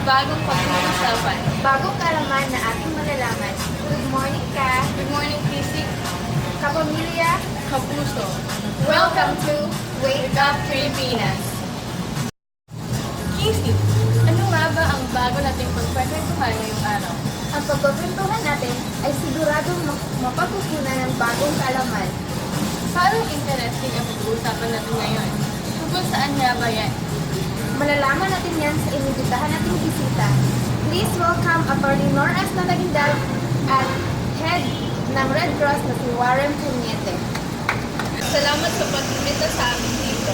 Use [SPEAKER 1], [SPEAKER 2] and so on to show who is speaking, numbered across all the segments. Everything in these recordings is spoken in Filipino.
[SPEAKER 1] bagong pag-uusapan.
[SPEAKER 2] Bagong kaalaman na ating malalaman. Good morning ka,
[SPEAKER 1] Good morning, Fisik,
[SPEAKER 2] kapamilya.
[SPEAKER 1] kapuso.
[SPEAKER 2] Welcome to Wake
[SPEAKER 1] Wake Up Pilipinas! Fisik, ano nga ba ang bago nating pagkwentuhan ngayong araw?
[SPEAKER 2] Ang pagkukwentuhan natin ay siguradong mapagkukunan ng bagong kaalaman.
[SPEAKER 1] Parang interesting ang pag-uusapan natin ngayon. Tungkol saan nga ba yan?
[SPEAKER 2] Malalaman natin yan sa inimbitahan nating bisita. Please welcome Atty. Norris na Nagindal at Head ng Red Cross na si Warren Puñete.
[SPEAKER 1] Salamat sa pag-imbita sa amin dito.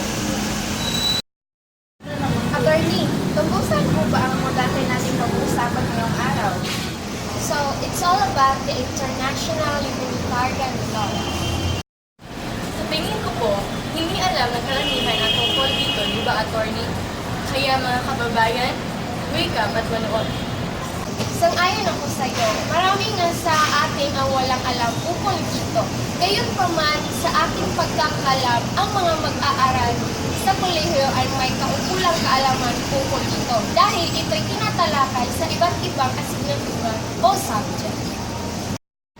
[SPEAKER 2] Attorney, tungkol saan po ba ang modate natin pag-uusapan ngayong araw?
[SPEAKER 3] So, it's all about the international humanitarian law.
[SPEAKER 1] Sa tingin ko po, hindi alam ng karamihan ang tungkol dito, di ba, attorney? Kaya mga kababayan, wake up at manood.
[SPEAKER 3] Sang-ayon ako sa iyo. Marami nga sa ating ang walang alam ukol dito. Gayunpaman, sa ating pagkakalam, ang mga mag-aaral sa kolehiyo ay may kaukulang kaalaman ukol dito dahil ito'y tinatalakay sa iba't ibang asignatura o subject.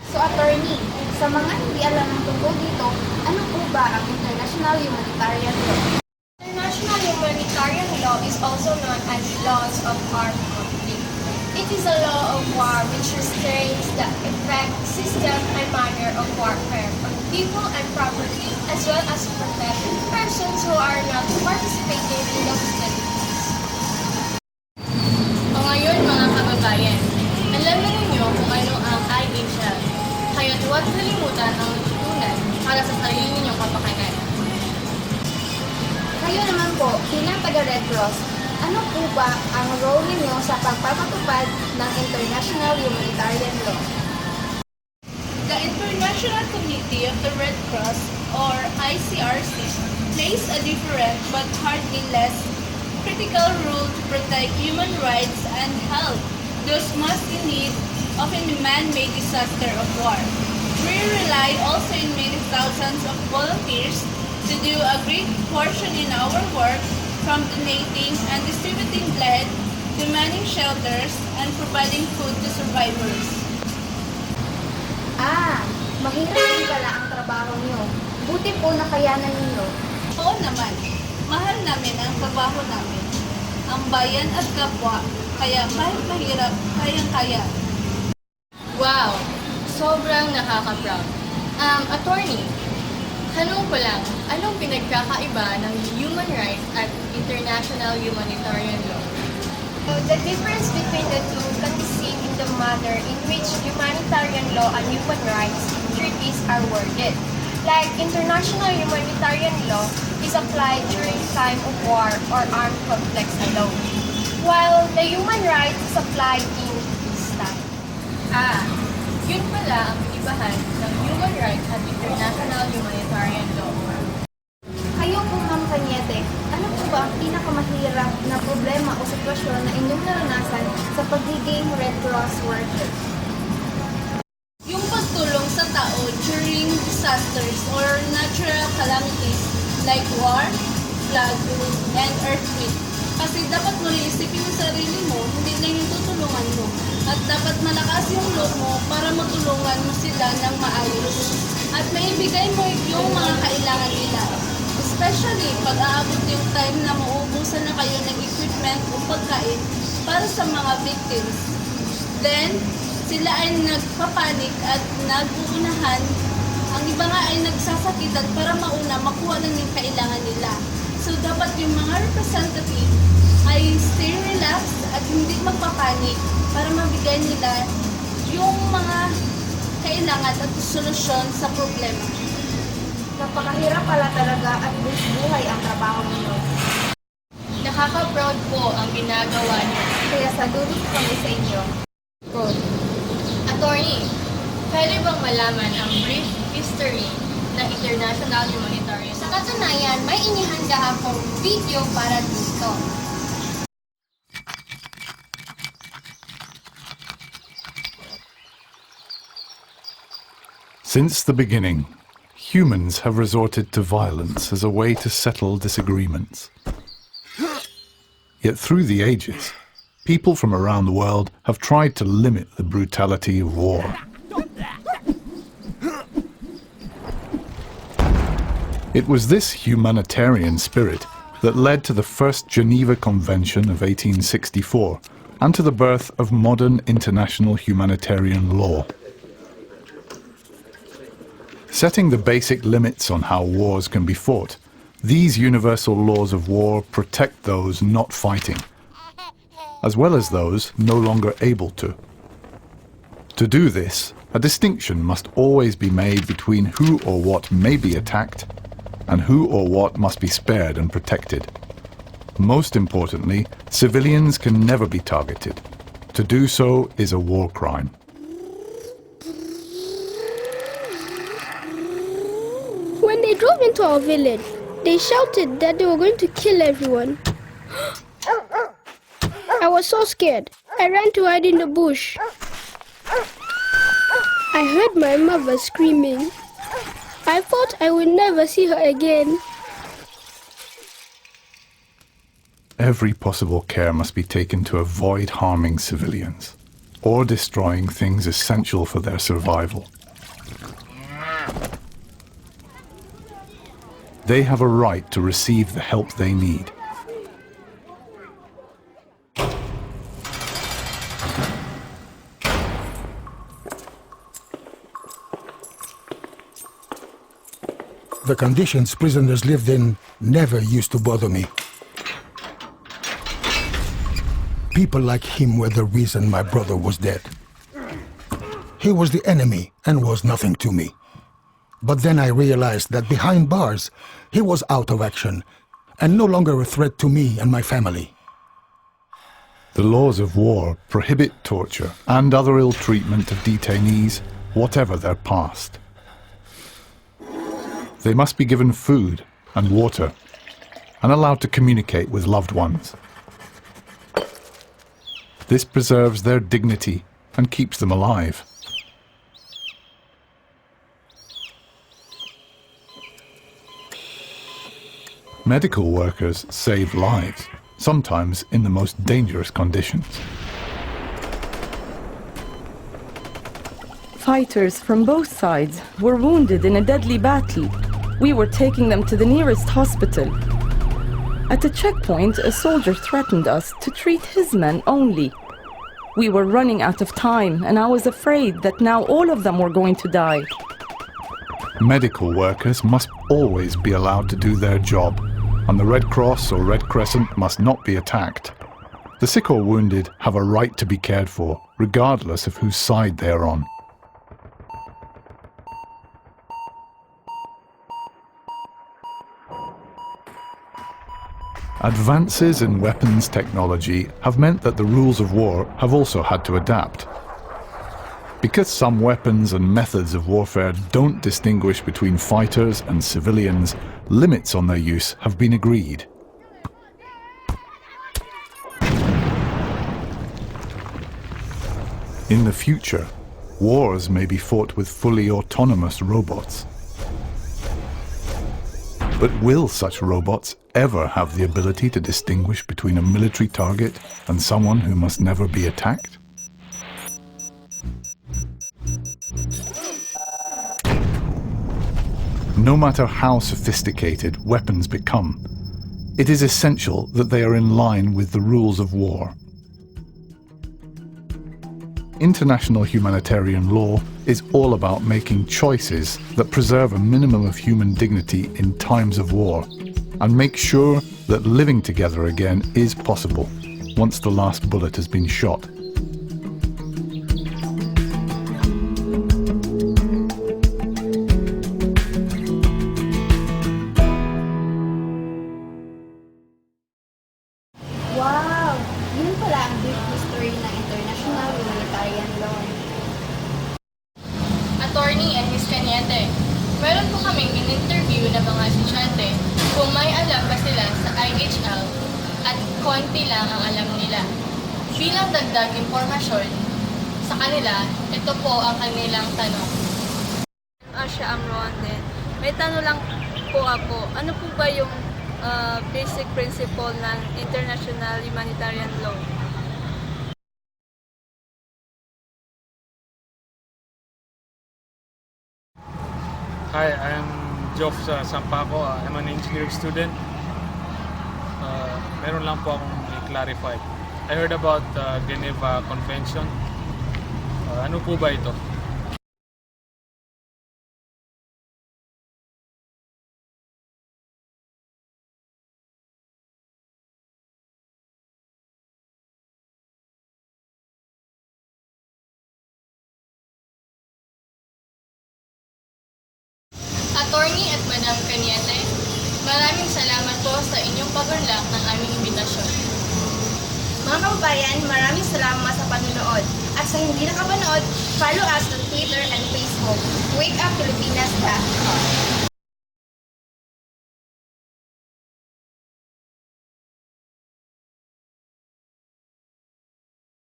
[SPEAKER 2] So, attorney, sa mga hindi alam ng tungkol dito, ano po ba ang international humanitarian law?
[SPEAKER 3] International humanitarian law is also known as laws of armed conflict. It is a law of war which restrains the effect, system, and manner of warfare on people and property, as well as protect persons who are not participating in the hostilities.
[SPEAKER 1] O ngayon mga kababayan, alam na ninyo kung ano ang IHL, kaya huwag kalimutan ang tutunan para sa sarili ninyong kapakanan.
[SPEAKER 2] Kayo naman po, bilang taga-Red Cross, ano po ba ang role ninyo sa pagpapatupad ng international humanitarian law?
[SPEAKER 4] The International Committee of the Red Cross, or ICRC, plays a different but hardly less critical role to protect human rights and health, those most in need of a man-made disaster of war. We rely also in many thousands of volunteers to do a great portion in our work, from donating and distributing blood, demanding shelters, and providing food to survivors.
[SPEAKER 2] Mahirap din pala ang trabaho niyo. Buti po nakayanan ninyo.
[SPEAKER 4] Oo naman, mahal namin ang trabaho namin, ang bayan at kapwa, kaya kahit mahirap, kayang-kaya.
[SPEAKER 1] Wow! Sobrang nakaka-proud. Attorney, tanong ko lang, anong pinagkakaiba ng human rights at international humanitarian law?
[SPEAKER 3] So, the difference between the two can be seen in the manner in which humanitarian law and human rights treaties are worded. Like, international humanitarian law is applied during time of war or armed conflicts alone, while the human rights is applied in peacetime.
[SPEAKER 1] Yun pala ang ibahan ng human rights at international humanitarian law.
[SPEAKER 2] Kayo po, Ma'am Cañete, ano po ba ang pinakamahirap na problema o sitwasyon na inyong naranasan sa pagiging Red Cross worker?
[SPEAKER 4] Yung pagtulong sa tao during disasters or natural calamities like war, flood, and earthquake. Kasi dapat mo iisipin yung sarili mo, hindi lang yung tutulungan mo. At dapat malakas yung loob mo para matulungan mo sila ng maayos. At maibigay mo yung mga kailangan nila. Especially pag aabot yung time na mauubusan na kayo ng equipment o pagkain para sa mga victims. Then, sila ay nagpapanik at naguunahan. Ang iba nga ay nagsasakitan para makuha lang yung kailangan nila. So, dapat yung mga representative ay stay relaxed at hindi magpapanik para mabigay nila yung mga kailangan at solusyon sa problema.
[SPEAKER 2] Napakahirap pala talaga at buhay ang trabaho ninyo.
[SPEAKER 1] Nakaka-proud po ang ginagawa niyo.
[SPEAKER 2] Kaya saludo kami sa inyo.
[SPEAKER 1] Attorney, pwede bang malaman ang brief history ng international humanitarian
[SPEAKER 3] Sa katunayan, may inihanda akong video para dito.
[SPEAKER 5] Since the beginning, humans have resorted to violence as a way to settle disagreements. Yet through the ages, people from around the world have tried to limit the brutality of war. It was this humanitarian spirit that led to the first Geneva Convention of 1864 and to the birth of modern international humanitarian law. Setting the basic limits on how wars can be fought, these universal laws of war protect those not fighting, as well as those no longer able to. To do this, a distinction must always be made between who or what may be attacked and who or what must be spared and protected. Most importantly, civilians can never be targeted. To do so is a war crime.
[SPEAKER 6] When they drove into our village, they shouted that they were going to kill everyone. I was so scared. I ran to hide in the bush. I heard my mother screaming. I thought I would never see her again.
[SPEAKER 5] Every possible care must be taken to avoid harming civilians or destroying things essential for their survival. They have a right to receive the help they need.
[SPEAKER 7] The conditions prisoners lived in never used to bother me. People like him were the reason my brother was dead. He was the enemy and was nothing to me. But then I realized that behind bars, he was out of action and no longer a threat to me and my family.
[SPEAKER 5] The laws of war prohibit torture and other ill treatment of detainees, whatever their past. They must be given food and water and allowed to communicate with loved ones. This preserves their dignity and keeps them alive. Medical workers save lives, sometimes in the most dangerous conditions.
[SPEAKER 8] Fighters from both sides were wounded in a deadly battle. We were taking them to the nearest hospital. At a checkpoint, a soldier threatened us to treat his men only. We were running out of time, and I was afraid that now all of them were going to die.
[SPEAKER 5] Medical workers must always be allowed to do their job, and the Red Cross or Red Crescent must not be attacked. The sick or wounded have a right to be cared for, regardless of whose side they are on. Advances in weapons technology have meant that the rules of war have also had to adapt. Because some weapons and methods of warfare don't distinguish between fighters and civilians, limits on their use have been agreed. In the future, wars may be fought with fully autonomous robots. But will such robots ever have the ability to distinguish between a military target and someone who must never be attacked? No matter how sophisticated weapons become, it is essential that they are in line with the rules of war. International humanitarian law is all about making choices that preserve a minimum of human dignity in times of war and make sure that living together again is possible once the last bullet has been shot.
[SPEAKER 2] Wow! Yun pala ang brief history ng international humanitarian law.
[SPEAKER 1] Attorney Ennis Cañete, meron po kaming in-interview na mga estudyante kung may alam ba sila sa IHL at konti lang ang alam nila. Bilang dagdag impormasyon sa kanila, ito po ang kanilang tanong.
[SPEAKER 4] Asya Amroande. May tanong lang po ako. Ano po ba yung basic principle ng international humanitarian law?
[SPEAKER 9] Hi, I'm Joff sa Sampaco. I'm an engineering student. Meron lang po akong i-clarify. I heard about the Geneva Convention. Ano po ba ito?
[SPEAKER 1] Attorney at Madam Cañete, maraming salamat po sa inyong pag-unlock ng aming imbitasyon.
[SPEAKER 2] Mga kababayan, maraming salamat sa panonood. At sa hindi nakapanood, follow us on Twitter and Facebook. Wake Up Pilipinas.com.